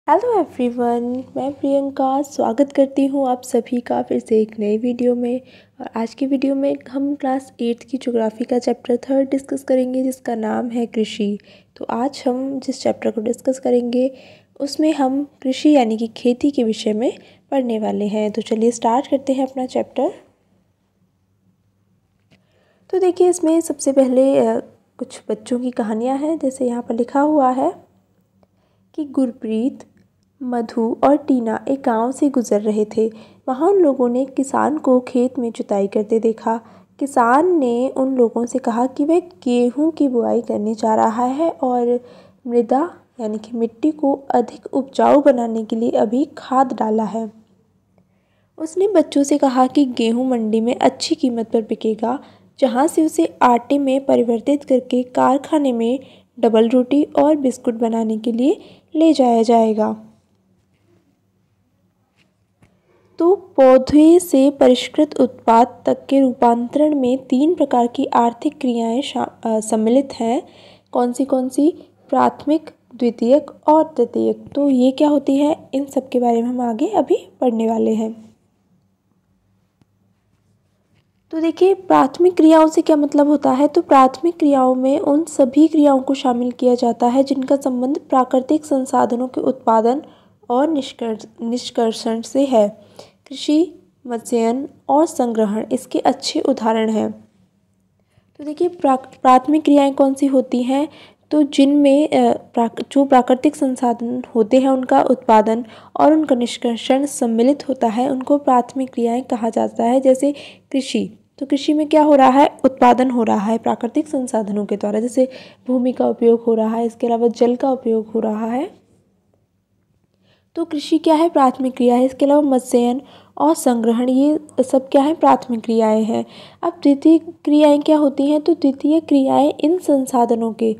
Hello everyone, मैं प्रियंका स्वागत करती हूँ आप सभी का फिर से एक नई वीडियो में। और आज की वीडियो में हम क्लास 8th की ज्योग्राफी का चैप्टर 3 डिस्कस करेंगे जिसका नाम है कृषि। तो आज हम जिस चैप्टर को डिस्कस करेंगे उसमें हम कृषि यानी कि खेती के विषय में पढ़ने वाले हैं। तो चलिए स्टार्ट करते हैं अपना चैप्टर। तो देखिए, इसमें सबसे पहले कुछ बच्चों की कहानियाँ हैं। जैसे यहाँ पर लिखा हुआ है कि गुरप्रीत, मधु और टीना एक गांव से गुजर रहे थे। वहां उन लोगों ने किसान को खेत में जुताई करते देखा। किसान ने उन लोगों से कहा कि वह गेहूं की बुआई करने जा रहा है और मृदा यानी कि मिट्टी को अधिक उपजाऊ बनाने के लिए अभी खाद डाला है। उसने बच्चों से कहा कि गेहूं मंडी में अच्छी कीमत पर बिकेगा, जहां से उसे आटे में परिवर्तित करके कारखाने में डबल रोटी और बिस्कुट बनाने के लिए ले जाया जाएगा। तो पौधे से परिष्कृत उत्पाद तक के रूपांतरण में 3 प्रकार की आर्थिक क्रियाएं सम्मिलित हैं। कौन सी? प्राथमिक, द्वितीयक और तृतीयक। तो ये क्या होती है, इन सब के बारे में हम आगे अभी पढ़ने वाले हैं। तो देखिए, प्राथमिक क्रियाओं से क्या मतलब होता है। तो प्राथमिक क्रियाओं में उन सभी क्रियाओं को शामिल किया जाता है जिनका संबंध प्राकृतिक संसाधनों के उत्पादन और निष्कर्षण से है। कृषि, मत्स्यन और संग्रहण इसके अच्छे उदाहरण हैं। तो देखिए, प्राथमिक क्रियाएं कौन सी होती हैं। तो जिनमें जो प्राकृतिक संसाधन होते हैं उनका उत्पादन और उनका निष्कर्षण सम्मिलित होता है, उनको प्राथमिक क्रियाएं कहा जाता है। जैसे कृषि, तो कृषि में क्या हो रहा है, उत्पादन हो रहा है प्राकृतिक संसाधनों के द्वारा। जैसे भूमि का उपयोग हो रहा है, इसके अलावा जल का उपयोग हो रहा है। तो कृषि क्या है, प्राथमिक क्रिया है। इसके अलावा मत्स्यन और संग्रहण ये सब क्या है, प्राथमिक क्रियाएं हैं। अब द्वितीय क्रियाएं क्या होती हैं। तो द्वितीय क्रियाएं इन संसाधनों के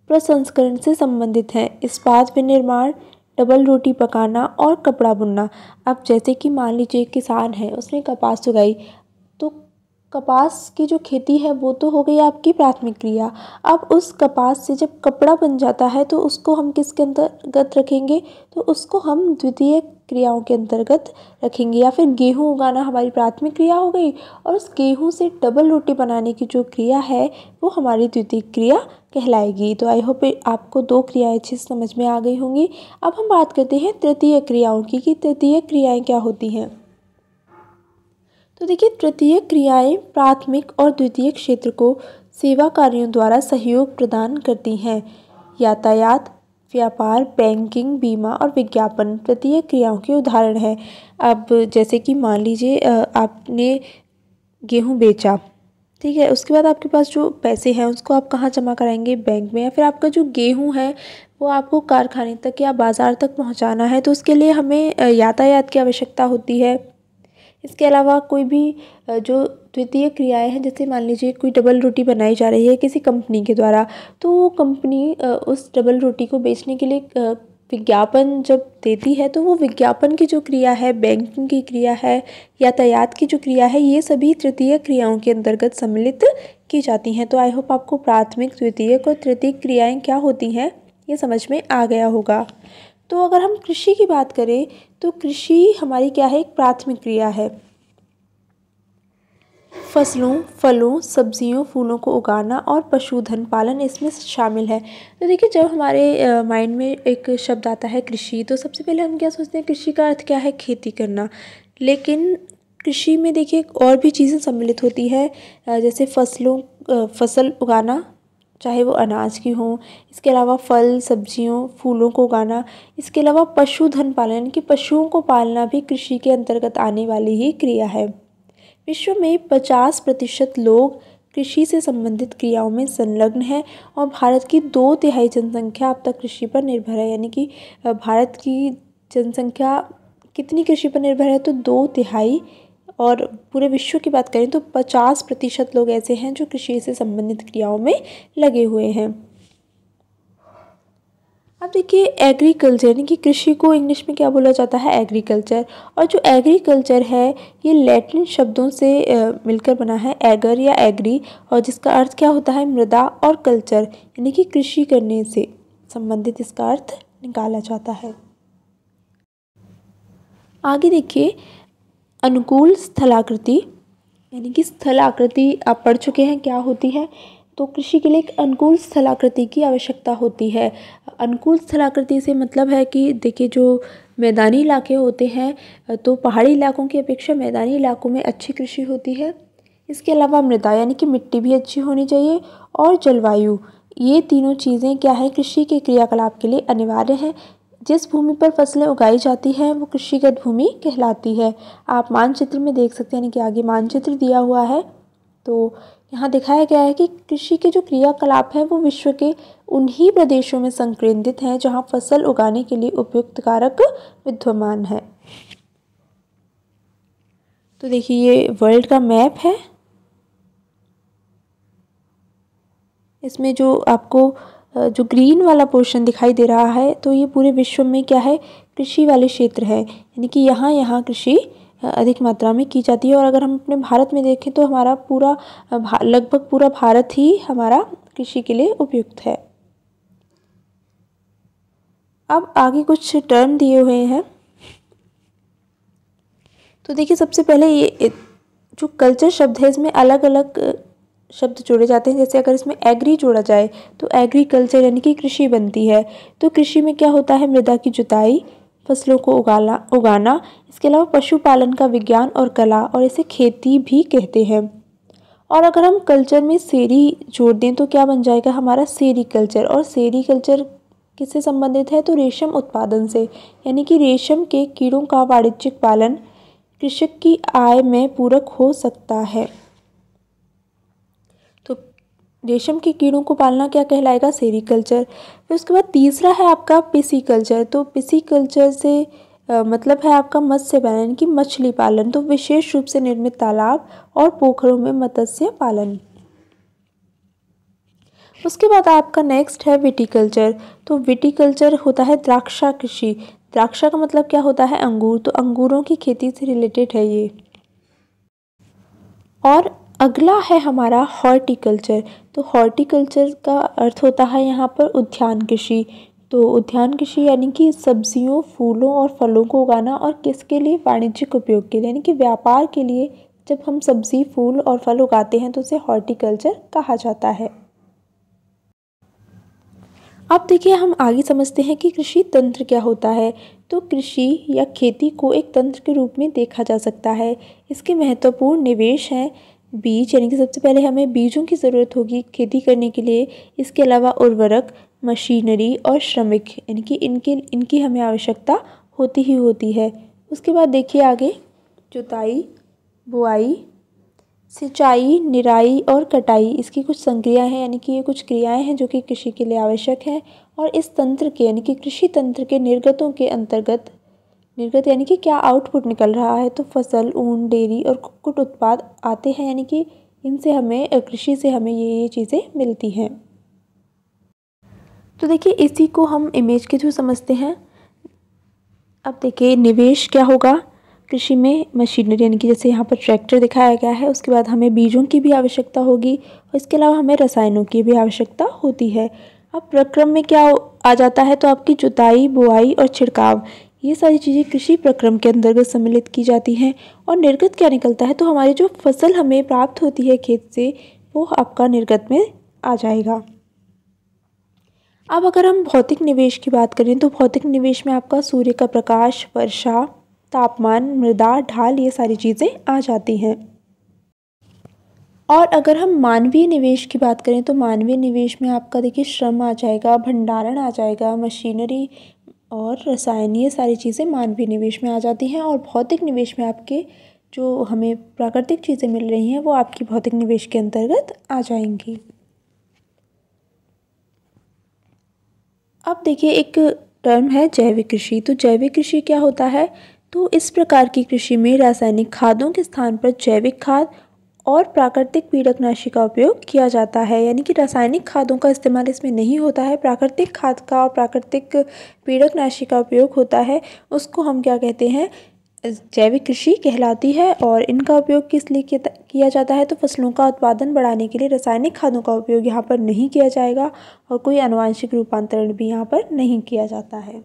प्रसंस्करण से संबंधित हैं। इस्पात विनिर्माण, डबल रोटी पकाना और कपड़ा बुनना। अब जैसे कि मान लीजिए किसान है, उसने कपास उगाई, तो कपास की जो खेती है वो तो हो गई आपकी प्राथमिक क्रिया। अब उस कपास से जब कपड़ा बन जाता है तो उसको हम किसके अंतर्गत रखेंगे, तो उसको हम द्वितीय क्रियाओं के अंतर्गत रखेंगे। या फिर गेहूँ उगाना हमारी प्राथमिक क्रिया हो गई और उस गेहूँ से डबल रोटी बनाने की जो क्रिया है वो हमारी द्वितीय क्रिया कहलाएगी। तो आई होप आपको 2 क्रियाएं अच्छी समझ में आ गई होंगी। अब हम बात करते हैं तृतीय क्रियाओं की कि तृतीय क्रियाएं क्या होती हैं। तो देखिए, तृतीय क्रियाएं प्राथमिक और द्वितीय क्षेत्र को सेवा कार्यों द्वारा सहयोग प्रदान करती हैं। यातायात, व्यापार, बैंकिंग, बीमा और विज्ञापन तृतीय क्रियाओं के उदाहरण हैं। अब जैसे कि मान लीजिए आपने गेहूं बेचा, ठीक है, उसके बाद आपके पास जो पैसे हैं उसको आप कहाँ जमा कराएंगे, बैंक में। या फिर आपका जो गेहूं है वो आपको कारखाने तक या बाज़ार तक पहुंचाना है, तो उसके लिए हमें यातायात की आवश्यकता होती है। इसके अलावा कोई भी जो द्वितीय क्रियाएं हैं, जैसे मान लीजिए कोई डबल रोटी बनाई जा रही है किसी कंपनी के द्वारा, तो वो कंपनी उस डबल रोटी को बेचने के लिए विज्ञापन जब देती है, तो वो विज्ञापन की जो क्रिया है, बैंकिंग की क्रिया है, यातायात की जो क्रिया है, ये सभी तृतीय क्रियाओं के अंतर्गत सम्मिलित की जाती हैं। तो आई होप आपको प्राथमिक, द्वितीयक और तृतीय क्रियाएँ क्या होती हैं ये समझ में आ गया होगा। तो अगर हम कृषि की बात करें तो कृषि हमारी क्या है, एक प्राथमिक क्रिया है। फसलों, फलों, सब्जियों, फूलों को उगाना और पशुधन पालन इसमें शामिल है। तो देखिए, जब हमारे माइंड में एक शब्द आता है कृषि, तो सबसे पहले हम क्या सोचते हैं, कृषि का अर्थ क्या है, खेती करना। लेकिन कृषि में देखिए और भी चीज़ें सम्मिलित होती है, जैसे फसल उगाना, चाहे वो अनाज की हो। इसके अलावा फल, सब्जियों, फूलों को उगाना। इसके अलावा पशुधन पालन, कि पशुओं को पालना भी कृषि के अंतर्गत आने वाली ही क्रिया है। विश्व में 50% लोग कृषि से संबंधित क्रियाओं में संलग्न हैं और भारत की 2/3 जनसंख्या अब तक कृषि पर निर्भर है। यानी कि भारत की जनसंख्या कितनी कृषि पर निर्भर है, तो 2/3। और पूरे विश्व की बात करें तो 50% लोग ऐसे हैं जो कृषि से संबंधित क्रियाओं में लगे हुए हैं। अब देखिए, एग्रीकल्चर यानी कि कृषि को इंग्लिश में क्या बोला जाता है, एग्रीकल्चर। और जो एग्रीकल्चर है ये लैटिन शब्दों से मिलकर बना है, एगर या एग्री, और जिसका अर्थ क्या होता है, मृदा, और कल्चर यानी कि कृषि करने से संबंधित इसका अर्थ निकाला जाता है। आगे देखिए, अनुकूल स्थलाकृति, यानी कि स्थलाकृति आप पढ़ चुके हैं क्या होती है। तो कृषि के लिए एक अनुकूल स्थलाकृति की आवश्यकता होती है। अनुकूल स्थलाकृति से मतलब है कि देखिए, जो मैदानी इलाके होते हैं तो पहाड़ी इलाकों की अपेक्षा मैदानी इलाकों में अच्छी कृषि होती है। इसके अलावा मृदा, यानी कि मिट्टी भी अच्छी होनी चाहिए, और जलवायु, ये तीनों चीज़ें क्या है, कृषि के क्रियाकलाप के लिए अनिवार्य हैं। जिस भूमि पर फसलें उगाई जाती हैं वो कृषिगत भूमि कहलाती है। आप मानचित्र में देख सकते हैं, यानी कि आगे मानचित्र दिया हुआ है। तो यहाँ दिखाया गया है कि कृषि के जो क्रियाकलाप है वो विश्व के उन्हीं प्रदेशों में संकेंद्रित हैं जहाँ फसल उगाने के लिए उपयुक्त कारक विद्यमान है। तो देखिए, ये वर्ल्ड का मैप है। इसमें जो आपको जो ग्रीन वाला पोर्शन दिखाई दे रहा है, तो ये पूरे विश्व में क्या है, कृषि वाले क्षेत्र है, यानी कि यहाँ कृषि अधिक मात्रा में की जाती है। और अगर हम अपने भारत में देखें तो हमारा पूरा लगभग पूरा भारत ही हमारा कृषि के लिए उपयुक्त है। अब आगे कुछ टर्म दिए हुए हैं। तो देखिए, सबसे पहले ये जो कल्चर शब्द है, इसमें अलग अलग शब्द जोड़े जाते हैं। जैसे अगर इसमें एग्री जोड़ा जाए तो एग्रीकल्चर यानी कि कृषि बनती है। तो कृषि में क्या होता है, मृदा की जुताई, फसलों को उगाना, इसके अलावा पशुपालन का विज्ञान और कला, और इसे खेती भी कहते हैं। और अगर हम कल्चर में सेरी जोड़ दें तो क्या बन जाएगा हमारा सेरीकल्चर। और सेरीकल्चर किससे संबंधित है, तो रेशम उत्पादन से, यानी कि रेशम के कीड़ों का वाणिज्यिक पालन कृषक की आय में पूरक हो सकता है। तो रेशम के कीड़ों को पालना क्या कहलाएगा, सेरीकल्चर। फिर उसके बाद तीसरा है आपका पिसीकल्चर। तो पिसीकल्चर से मतलब है आपका मत्स्य पालन, यानी कि मछली पालन। तो विशेष रूप से निर्मित तालाब और पोखरों में मत्स्य पालन। उसके बाद आपका नेक्स्ट है विटीकल्चर। तो विटीकल्चर होता है द्राक्षा कृषि। द्राक्षा का मतलब क्या होता है, अंगूर। तो अंगूरों की खेती से रिलेटेड है ये। और अगला है हमारा हॉर्टिकल्चर। तो हॉर्टिकल्चर का अर्थ होता है यहाँ पर उद्यान कृषि। तो उद्यान कृषि यानी कि सब्जियों, फूलों और फलों को उगाना, और किसके लिए, वाणिज्यिक उपयोग के लिए, यानी कि व्यापार के लिए। जब हम सब्जी, फूल और फल उगाते हैं तो उसे हॉर्टिकल्चर कहा जाता है। अब देखिए, हम आगे समझते हैं कि कृषि तंत्र क्या होता है। तो कृषि या खेती को एक तंत्र के रूप में देखा जा सकता है। इसके महत्वपूर्ण निवेश हैं बीज, यानी कि सबसे पहले हमें बीजों की ज़रूरत होगी खेती करने के लिए। इसके अलावा उर्वरक, मशीनरी और श्रमिक, यानी कि इनकी हमें आवश्यकता होती ही होती है। उसके बाद देखिए आगे, जुताई, बुआई, सिंचाई, निराई और कटाई, इसकी कुछ संक्रियाएँ हैं, यानी कि ये कुछ क्रियाएं हैं जो कि कृषि के लिए आवश्यक हैं। और इस तंत्र के, यानी कि कृषि तंत्र के निर्गतों के अंतर्गत, निर्गत यानी कि क्या आउटपुट निकल रहा है, तो फसल, ऊन, डेयरी और कुक्कुट उत्पाद आते हैं, यानी कि इनसे हमें, कृषि से हमें ये चीज़ें मिलती हैं। तो देखिए, इसी को हम इमेज के थ्रू समझते हैं। अब देखिए, निवेश क्या होगा कृषि में, मशीनरी, यानी कि जैसे यहाँ पर ट्रैक्टर दिखाया गया है। उसके बाद हमें बीजों की भी आवश्यकता होगी, और इसके अलावा हमें रसायनों की भी आवश्यकता होती है। अब प्रक्रम में क्या आ जाता है, तो आपकी जुताई, बुआई और छिड़काव, ये सारी चीज़ें कृषि प्रक्रम के अंतर्गत सम्मिलित की जाती हैं। और निर्गत क्या निकलता है, तो हमारी जो फसल हमें प्राप्त होती है खेत से, वो आपका निर्गत में आ जाएगा। अब अगर हम भौतिक निवेश की बात करें तो भौतिक निवेश में आपका सूर्य का प्रकाश, वर्षा, तापमान, मृदा, ढाल, ये सारी चीज़ें आ जाती हैं। और अगर हम मानवीय निवेश की बात करें तो मानवीय निवेश में आपका देखिए श्रम आ जाएगा, भंडारण आ जाएगा, मशीनरी और रसायन, ये सारी चीज़ें मानवीय निवेश में आ जाती हैं। और भौतिक निवेश में आपके जो हमें प्राकृतिक चीज़ें मिल रही हैं वो आपकी भौतिक निवेश के अंतर्गत आ जाएंगी। अब देखिए, एक टर्म है जैविक कृषि। तो जैविक कृषि क्या होता है, तो इस प्रकार की कृषि में रासायनिक खादों के स्थान पर जैविक खाद और प्राकृतिक कीटनाशी का उपयोग किया जाता है, यानी कि रासायनिक खादों का इस्तेमाल इसमें नहीं होता है, प्राकृतिक खाद का और प्राकृतिक कीटनाशी का उपयोग होता है। उसको हम क्या कहते हैं, जैविक कृषि कहलाती है। और इनका उपयोग किस लिए किया जाता है, तो फसलों का उत्पादन बढ़ाने के लिए। रासायनिक खादों का उपयोग यहाँ पर नहीं किया जाएगा, और कोई आनुवांशिक रूपांतरण भी यहाँ पर नहीं किया जाता है।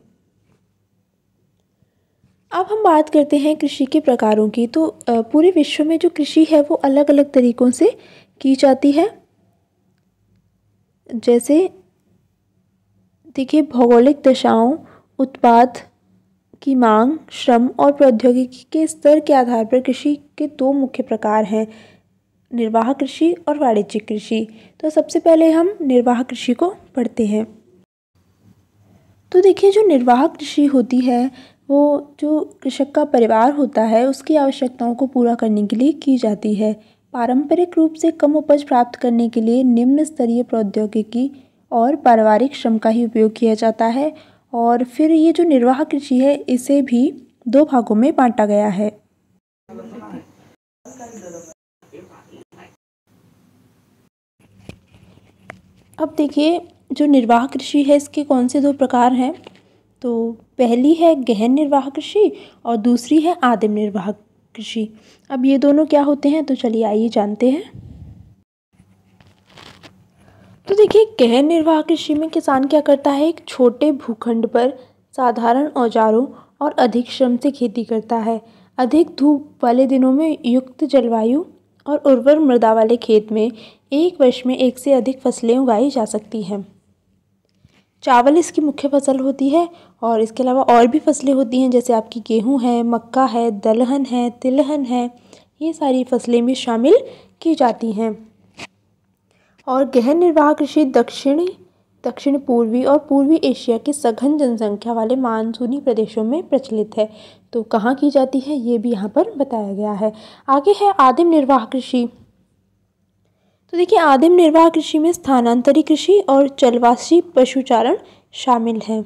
अब हम बात करते हैं कृषि के प्रकारों की। तो पूरे विश्व में जो कृषि है वो अलग अलग तरीक़ों से की जाती है। जैसे देखिए, भौगोलिक दशाओं, उत्पाद की मांग, श्रम और प्रौद्योगिकी के स्तर के आधार पर कृषि के दो मुख्य प्रकार हैं, निर्वाह कृषि और वाणिज्यिक कृषि। तो सबसे पहले हम निर्वाह कृषि को पढ़ते हैं। तो देखिए, जो निर्वाह कृषि होती है वो जो कृषक का परिवार होता है उसकी आवश्यकताओं को पूरा करने के लिए की जाती है। पारंपरिक रूप से कम उपज प्राप्त करने के लिए निम्न स्तरीय प्रौद्योगिकी और पारिवारिक श्रम का ही उपयोग किया जाता है। और फिर ये जो निर्वाह कृषि है इसे भी दो भागों में बांटा गया है। अब देखिए, जो निर्वाह कृषि है इसके कौन से दो प्रकार हैं। तो पहली है गहन निर्वाह कृषि और दूसरी है आदिम निर्वाह कृषि। अब ये दोनों क्या होते हैं, तो चलिए आइए जानते हैं। तो देखिए, गहन निर्वाह कृषि में किसान क्या करता है, एक छोटे भूखंड पर साधारण औजारों और अधिक श्रम से खेती करता है। अधिक धूप वाले दिनों में युक्त जलवायु और उर्वर मृदा वाले खेत में एक वर्ष में एक से अधिक फसलें उगाई जा सकती हैं। चावल इसकी मुख्य फसल होती है और इसके अलावा और भी फसलें होती हैं, जैसे आपकी गेहूँ है, मक्का है, दलहन है, तिलहन है, ये सारी फसलें भी शामिल की जाती हैं। और गहन निर्वाह कृषि दक्षिण पूर्वी और पूर्वी एशिया के सघन जनसंख्या वाले मानसूनी प्रदेशों में प्रचलित है। तो कहाँ की जाती है ये भी यहाँ पर बताया गया है। आगे है आदिम निर्वाह कृषि। तो देखिए, आदिम निर्वाह कृषि में स्थानांतरी कृषि और चलवासी पशुचारण शामिल है।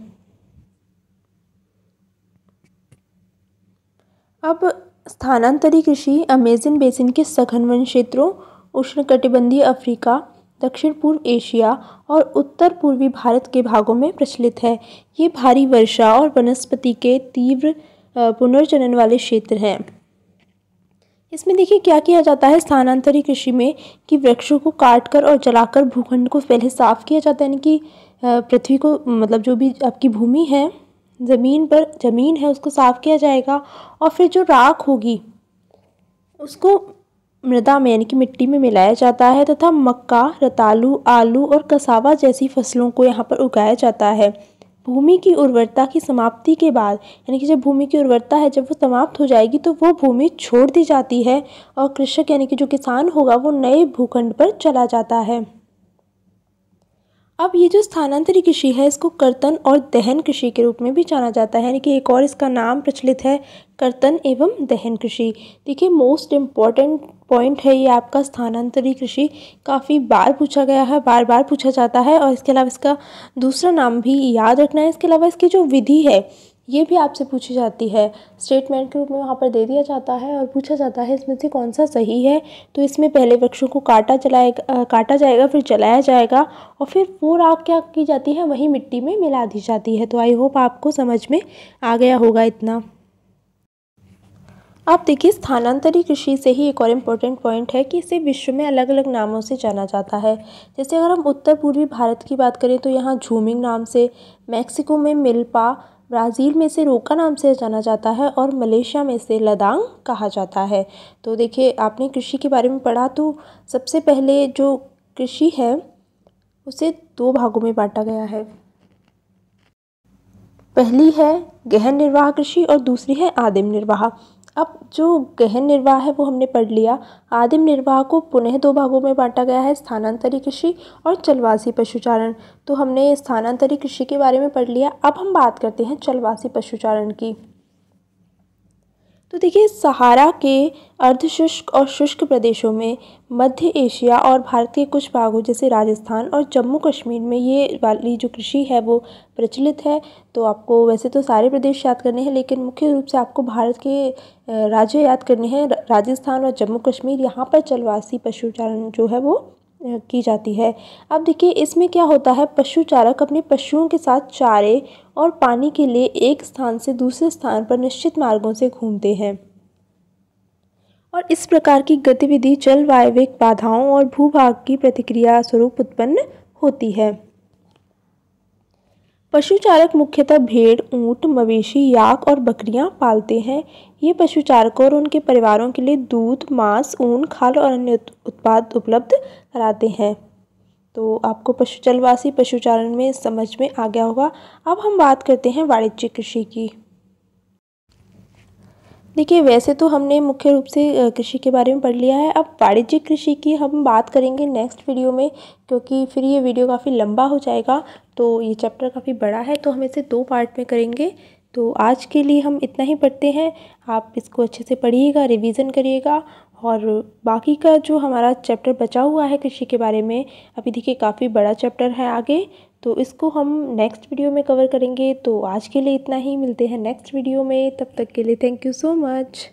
अब स्थानांतरी कृषि अमेज़न बेसिन के सघन वन क्षेत्रों, उष्णकटिबंधीय अफ्रीका, दक्षिण पूर्व एशिया और उत्तर पूर्वी भारत के भागों में प्रचलित है। ये भारी वर्षा और वनस्पति के तीव्र पुनर्जनन वाले क्षेत्र हैं। इसमें देखिए क्या किया जाता है स्थानांतरी कृषि में, कि वृक्षों को काटकर और जलाकर भूखंड को पहले साफ किया जाता है, यानी कि पृथ्वी को, मतलब जो भी आपकी भूमि है, ज़मीन है उसको साफ किया जाएगा। और फिर जो राख होगी उसको मृदा में यानी कि मिट्टी में मिलाया जाता है तथा मक्का, रतालू, आलू और कसावा जैसी फसलों को यहाँ पर उगाया जाता है। भूमि की उर्वरता की समाप्ति के बाद, यानी कि जब भूमि की उर्वरता है जब वो समाप्त हो जाएगी तो वो भूमि छोड़ दी जाती है और कृषक यानी कि जो किसान होगा वो नए भूखंड पर चला जाता है। अब ये जो स्थानांतरी कृषि है इसको कर्तन और दहन कृषि के रूप में भी जाना जाता है, यानी कि एक और इसका नाम प्रचलित है, कर्तन एवं दहन कृषि। देखिए, मोस्ट इम्पॉर्टेंट पॉइंट है ये आपका स्थानांतरी कृषि, काफ़ी बार पूछा गया है, बार बार पूछा जाता है। और इसके अलावा इसका दूसरा नाम भी याद रखना है। इसके अलावा इसकी जो विधि है ये भी आपसे पूछी जाती है, स्टेटमेंट के रूप में वहाँ पर दे दिया जाता है और पूछा जाता है इसमें से कौन सा सही है। तो इसमें पहले वृक्षों को काटा जाएगा, फिर जलाया जाएगा और फिर वो राख क्या की जाती है, वही मिट्टी में मिला दी जाती है। तो आई होप आपको समझ में आ गया होगा इतना। आप देखिए, स्थानांतरी कृषि से ही एक और इम्पोर्टेंट पॉइंट है कि इसे विश्व में अलग अलग नामों से जाना जाता है। जैसे अगर हम उत्तर पूर्वी भारत की बात करें तो यहाँ झूमिंग नाम से, मैक्सिको में मिल्पा, ब्राज़ील में से रोका नाम से जाना जाता है और मलेशिया में से लदांग कहा जाता है। तो देखिए, आपने कृषि के बारे में पढ़ा, तो सबसे पहले जो कृषि है उसे दो भागों में बांटा गया है। पहली है गहन निर्वाह कृषि और दूसरी है आदिम निर्वाह। अब जो गहन निर्वाह है वो हमने पढ़ लिया। आदिम निर्वाह को पुनः दो भागों में बांटा गया है, स्थानांतरी कृषि और चलवासी पशुचारण। तो हमने स्थानांतरी कृषि के बारे में पढ़ लिया। अब हम बात करते हैं चलवासी पशुचारण की। तो देखिए, सहारा के अर्धशुष्क और शुष्क प्रदेशों में, मध्य एशिया और भारत के कुछ भागों जैसे राजस्थान और जम्मू कश्मीर में ये वाली जो कृषि है वो प्रचलित है। तो आपको वैसे तो सारे प्रदेश याद करने हैं, लेकिन मुख्य रूप से आपको भारत के राज्य याद करने हैं, राजस्थान और जम्मू कश्मीर। यहाँ पर चलवासी पशुचारण जो है वो की जाती है। अब देखिए, इसमें क्या होता है, पशु चारक अपने पशुओं के साथ चारे और पानी के लिए एक स्थान से दूसरे स्थान पर निश्चित मार्गों से घूमते हैं और इस प्रकार की गतिविधि जलवायविक बाधाओं और भूभाग की प्रतिक्रिया स्वरूप उत्पन्न होती है। पशुचारक मुख्यतः भेड़, ऊंट, मवेशी, याक और बकरियां पालते हैं। ये पशुचारकों और उनके परिवारों के लिए दूध, मांस, ऊन, खाल और अन्य उत्पाद उपलब्ध कराते हैं। तो आपको जलवासी पशुचारण में समझ में आ गया होगा। अब हम बात करते हैं वाणिज्यिक कृषि की। देखिए, वैसे तो हमने मुख्य रूप से कृषि के बारे में पढ़ लिया है। अब वाणिज्यिक कृषि की हम बात करेंगे नेक्स्ट वीडियो में, क्योंकि फिर ये वीडियो काफ़ी लंबा हो जाएगा। तो ये चैप्टर काफ़ी बड़ा है, तो हम इसे 2 पार्ट में करेंगे। तो आज के लिए हम इतना ही पढ़ते हैं। आप इसको अच्छे से पढ़िएगा, रिवीजन करिएगा, और बाकी का जो हमारा चैप्टर बचा हुआ है कृषि के बारे में, अभी देखिए काफ़ी बड़ा चैप्टर है आगे, तो इसको हम नेक्स्ट वीडियो में कवर करेंगे। तो आज के लिए इतना ही, मिलते हैं नेक्स्ट वीडियो में। तब तक के लिए थैंक यू सो मच।